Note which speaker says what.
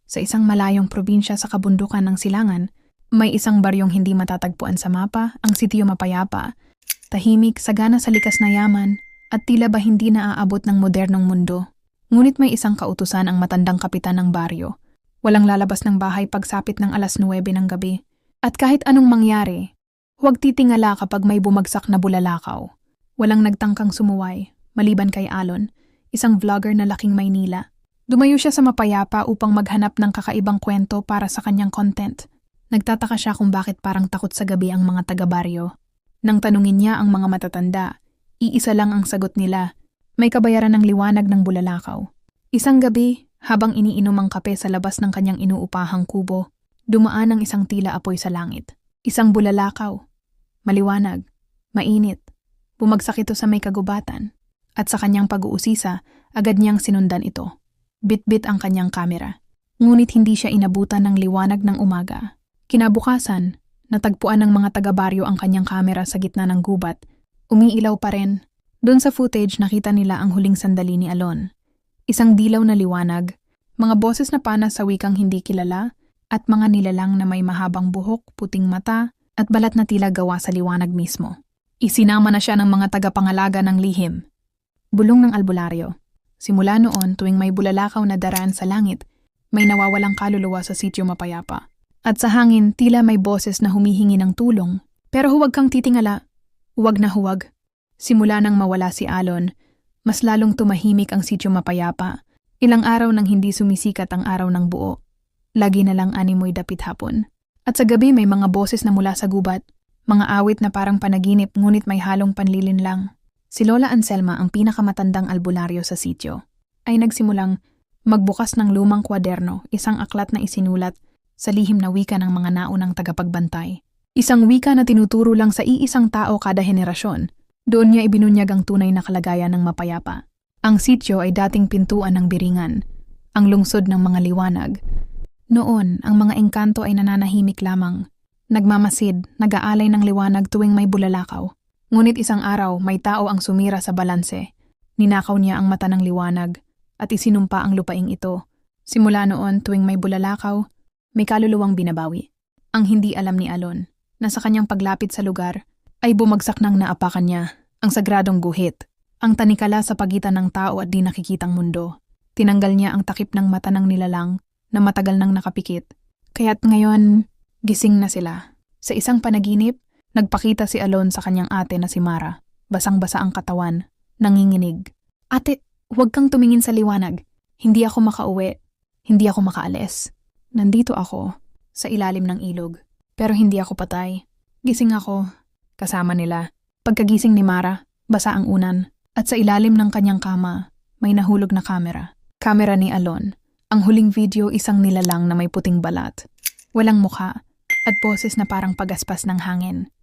Speaker 1: Sa isang malayong probinsya sa kabundukan ng Silangan, may isang baryong hindi matatagpuan sa mapa, ang Sitio Mapayapa. Tahimik, sagana sa likas na yaman, at tila ba hindi naaabot ng modernong mundo. Ngunit may isang kautusan ang matandang kapitan ng baryo. Walang lalabas ng bahay pagsapit ng 9:00 ng gabi. At kahit anong mangyari, huwag titingala kapag may bumagsak na bulalakaw. Walang nagtangkang sumuway, maliban kay Alon, isang vlogger na laking Maynila. Dumayo siya sa Mapayapa upang maghanap ng kakaibang kwento para sa kanyang content. Nagtataka siya kung bakit parang takot sa gabi ang mga taga-baryo. Nang tanungin niya ang mga matatanda, iisa lang ang sagot nila, may kabayaran ng liwanag ng bulalakaw. Isang gabi, habang iniinom ang kape sa labas ng kanyang inuupahang kubo, dumaan ang isang tila apoy sa langit. Isang bulalakaw. Maliwanag. Mainit. Bumagsak ito sa may kagubatan. At sa kanyang pag-uusisa, agad niyang sinundan ito. Bit-bit ang kanyang kamera. Ngunit hindi siya inabutan ng liwanag ng umaga. Kinabukasan, natagpuan ng mga taga-baryo ang kanyang kamera sa gitna ng gubat. Umiilaw pa rin. Doon sa footage nakita nila ang huling sandali ni Alon. Isang dilaw na liwanag, mga boses na panas sa wikang hindi kilala, at mga nilalang na may mahabang buhok, puting mata, at balat na tila gawa sa liwanag mismo. Isinama na siya ng mga tagapangalaga ng lihim. Bulong ng albularyo. Simula noon, tuwing may bulalakaw na daraan sa langit, may nawawalang kaluluwa sa Sitio Mapayapa. At sa hangin, tila may boses na humihingi ng tulong. Pero huwag kang titingala. Huwag na huwag. Simula nang mawala si Alon, mas lalong tumahimik ang Sitio Mapayapa. Ilang araw nang hindi sumisikat ang araw ng buo. Lagi na lang animoy dapit hapon. At sa gabi may mga boses na mula sa gubat. Mga awit na parang panaginip ngunit may halong panlilin lang. Si Lola Anselma, ang pinakamatandang albularyo sa sitio, ay nagsimulang magbukas ng lumang kwaderno, isang aklat na isinulat sa lihim na wika ng mga naunang tagapagbantay. Isang wika na tinuturo lang sa iisang tao kada henerasyon. Doon niya ibinunyag ang tunay na kalagayan ng Mapayapa. Ang sitio ay dating pintuan ng Biringan, ang lungsod ng mga liwanag. Noon, ang mga engkanto ay nananahimik lamang. Nagmamasid, nag-aalay ng liwanag tuwing may bulalakaw. Ngunit isang araw, may tao ang sumira sa balanse. Ninakaw niya ang mata ng liwanag at isinumpa ang lupaing ito. Simula noon, tuwing may bulalakaw, may kaluluwang binabawi. Ang hindi alam ni Alon, na sa kanyang paglapit sa lugar, ay bumagsak nang naapakan niya ang sagradong guhit, ang tanikala sa pagitan ng tao at di nakikitang mundo. Tinanggal niya ang takip ng mata ng nilalang na matagal nang nakapikit. Kaya't ngayon, gising na sila. Sa isang panaginip, nagpakita si Alon sa kanyang ate na si Mara. Basang-basa ang katawan, nanginginig. Ate, huwag kang tumingin sa liwanag. Hindi ako makauwi. Hindi ako makaalis. Nandito ako, sa ilalim ng ilog. Pero hindi ako patay. Gising ako, kasama nila. Pagkagising ni Mara, basa ang unan. At sa ilalim ng kanyang kama, may nahulog na kamera. Kamera ni Alon. Ang huling video, isang nilalang na may puting balat. Walang mukha. At boses na parang pagaspas ng hangin.